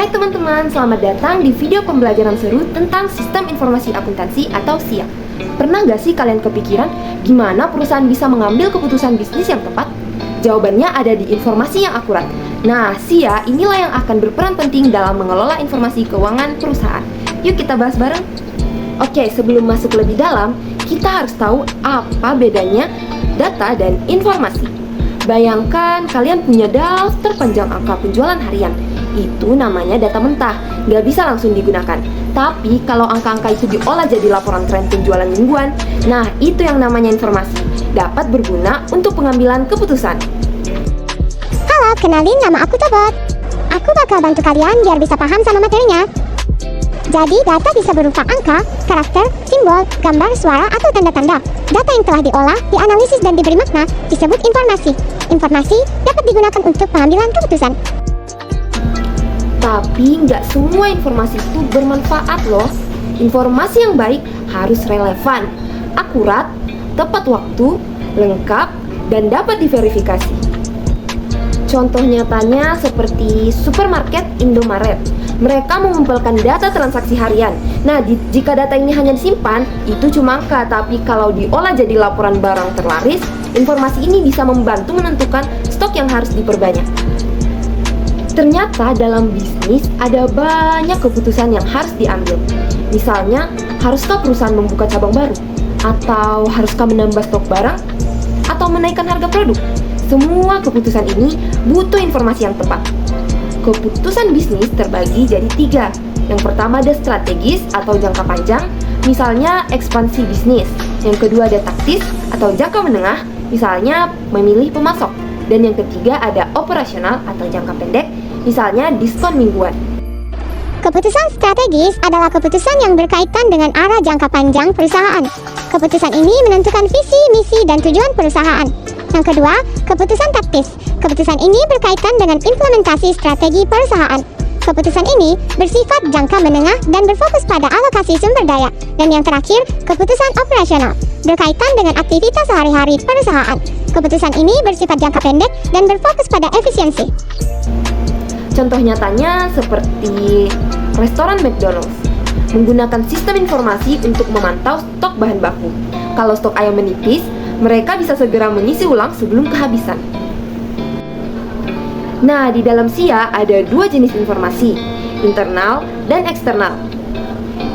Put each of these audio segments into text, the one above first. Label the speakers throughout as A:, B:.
A: Hai teman-teman, selamat datang di video pembelajaran seru tentang Sistem Informasi Akuntansi atau SIA. Pernah gak sih kalian kepikiran gimana perusahaan bisa mengambil keputusan bisnis yang tepat? Jawabannya ada di informasi yang akurat. Nah, SIA inilah yang akan berperan penting dalam mengelola informasi keuangan perusahaan. Yuk kita bahas bareng. Oke, sebelum masuk lebih dalam, kita harus tahu apa bedanya data dan informasi. Bayangkan kalian punya daftar panjang angka penjualan harian. Itu namanya data mentah, nggak bisa langsung digunakan. Tapi kalau angka-angka itu diolah jadi laporan tren penjualan mingguan, nah itu yang namanya informasi, dapat berguna untuk pengambilan keputusan.
B: Halo, kenalin, nama aku Tobot. Aku bakal bantu kalian biar bisa paham sama materinya. Jadi data bisa berupa angka, karakter, simbol, gambar, suara, atau tanda-tanda. Data yang telah diolah, dianalisis dan diberi makna disebut informasi. Informasi dapat digunakan untuk pengambilan keputusan.
A: Tapi nggak semua informasi itu bermanfaat loh. Informasi yang baik harus relevan, akurat, tepat waktu, lengkap, dan dapat diverifikasi. Contoh nyatanya seperti supermarket Indomaret. Mereka mengumpulkan data transaksi harian. Nah, jika data ini hanya disimpan, itu cuma angka. Tapi kalau diolah jadi laporan barang terlaris, informasi ini bisa membantu menentukan stok yang harus diperbanyak. Ternyata dalam bisnis ada banyak keputusan yang harus diambil. Misalnya, haruskah perusahaan membuka cabang baru? Atau haruskah menambah stok barang? Atau menaikkan harga produk? Semua keputusan ini butuh informasi yang tepat. Keputusan bisnis terbagi jadi 3. Yang pertama ada strategis atau jangka panjang, misalnya ekspansi bisnis. Yang kedua ada taktis atau jangka menengah, misalnya memilih pemasok. Dan yang ketiga ada operasional atau jangka pendek, misalnya diskon mingguan.
B: Keputusan strategis adalah keputusan yang berkaitan dengan arah jangka panjang perusahaan. Keputusan ini menentukan visi, misi, dan tujuan perusahaan. Yang kedua, keputusan taktis. Keputusan ini berkaitan dengan implementasi strategi perusahaan. Keputusan ini bersifat jangka menengah dan berfokus pada alokasi sumber daya. Dan yang terakhir, keputusan operasional, berkaitan dengan aktivitas sehari-hari perusahaan. Keputusan ini bersifat jangka pendek dan berfokus pada efisiensi.
A: Contoh nyatanya seperti restoran McDonald's menggunakan sistem informasi untuk memantau stok bahan baku. Kalau stok ayam menipis, mereka bisa segera mengisi ulang sebelum kehabisan. Nah, di dalam SIA ada 2 jenis informasi, internal dan eksternal.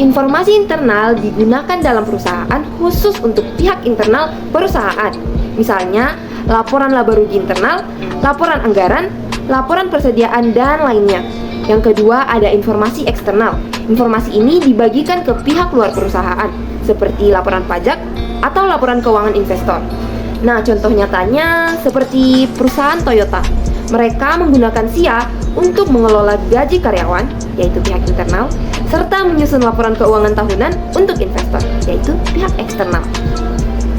A: Informasi internal digunakan dalam perusahaan khusus untuk pihak internal perusahaan. Misalnya, laporan laba rugi internal, laporan anggaran, laporan persediaan, dan lainnya. Yang kedua ada informasi eksternal. Informasi ini dibagikan ke pihak luar perusahaan, seperti laporan pajak atau laporan keuangan investor. Nah, contoh nyatanya seperti perusahaan Toyota. Mereka menggunakan SIA untuk mengelola gaji karyawan, yaitu pihak internal, serta menyusun laporan keuangan tahunan untuk investor, yaitu pihak eksternal.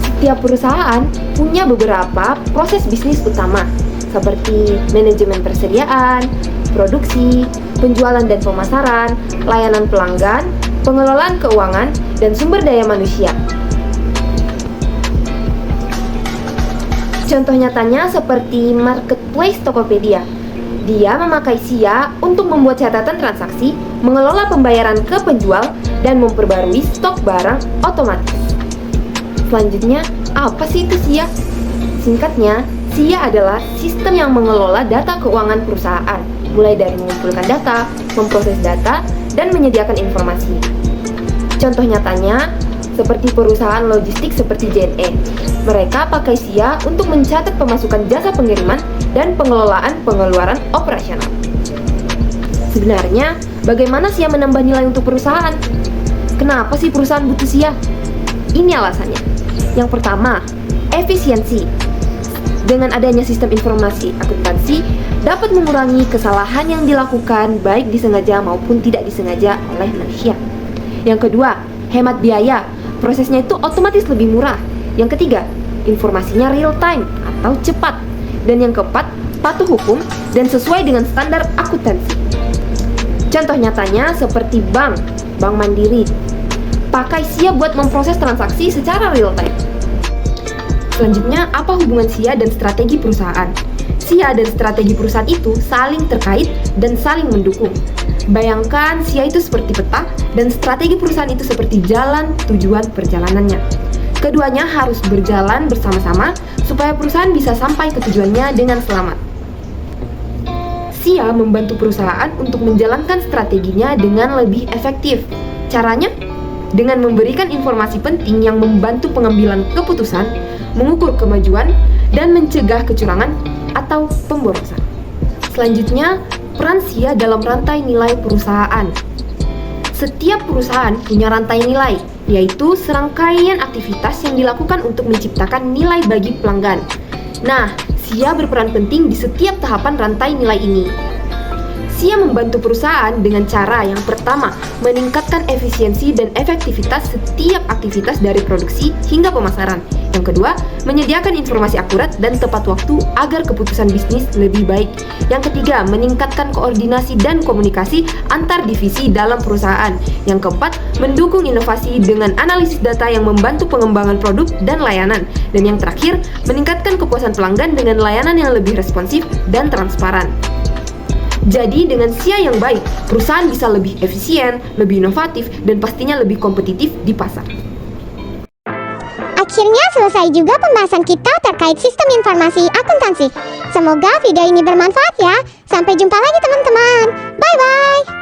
A: Setiap perusahaan punya beberapa proses bisnis utama, seperti manajemen persediaan, produksi, penjualan dan pemasaran, layanan pelanggan, pengelolaan keuangan, dan sumber daya manusia. Contoh nyatanya seperti marketplace Tokopedia. Dia memakai SIA untuk membuat catatan transaksi, mengelola pembayaran ke penjual, dan memperbarui stok barang otomatis. Selanjutnya, apa sih itu SIA? Singkatnya, SIA adalah sistem yang mengelola data keuangan perusahaan, mulai dari mengumpulkan data, memproses data, dan menyediakan informasi. Contoh nyatanya, seperti perusahaan logistik seperti JNE. Mereka pakai SIA untuk mencatat pemasukan jasa pengiriman dan pengelolaan pengeluaran operasional. Sebenarnya, bagaimana SIA menambah nilai untuk perusahaan? Kenapa sih perusahaan butuh SIA? Ini alasannya. Yang pertama, efisiensi. Dengan adanya sistem informasi akuntansi, dapat mengurangi kesalahan yang dilakukan baik disengaja maupun tidak disengaja oleh manusia. Yang kedua, hemat biaya. Prosesnya itu otomatis lebih murah. Yang ketiga, informasinya real time atau cepat. Dan yang keempat, patuh hukum dan sesuai dengan standar akuntansi. Contoh nyatanya seperti Bank Mandiri. Pakai SIA buat memproses transaksi secara real time. Selanjutnya, apa hubungan SIA dan strategi perusahaan? SIA dan strategi perusahaan itu saling terkait dan saling mendukung. Bayangkan SIA itu seperti peta dan strategi perusahaan itu seperti jalan tujuan perjalanannya. Keduanya harus berjalan bersama-sama supaya perusahaan bisa sampai ke tujuannya dengan selamat. SIA membantu perusahaan untuk menjalankan strateginya dengan lebih efektif. Caranya? Dengan memberikan informasi penting yang membantu pengambilan keputusan, mengukur kemajuan, dan mencegah kecurangan atau pemborosan. Selanjutnya, peran SIA dalam rantai nilai perusahaan. Setiap perusahaan punya rantai nilai, yaitu serangkaian aktivitas yang dilakukan untuk menciptakan nilai bagi pelanggan. Nah, SIA berperan penting di setiap tahapan rantai nilai ini. SIA membantu perusahaan dengan cara yang pertama, meningkatkan efisiensi dan efektivitas setiap aktivitas dari produksi hingga pemasaran. Yang kedua, menyediakan informasi akurat dan tepat waktu agar keputusan bisnis lebih baik. Yang ketiga, meningkatkan koordinasi dan komunikasi antar divisi dalam perusahaan. Yang keempat, mendukung inovasi dengan analisis data yang membantu pengembangan produk dan layanan. Dan yang terakhir, meningkatkan kepuasan pelanggan dengan layanan yang lebih responsif dan transparan. Jadi dengan SIA yang baik, perusahaan bisa lebih efisien, lebih inovatif, dan pastinya lebih kompetitif di pasar.
B: Akhirnya selesai juga pembahasan kita terkait sistem informasi akuntansi. Semoga video ini bermanfaat ya. Sampai jumpa lagi teman-teman. Bye-bye.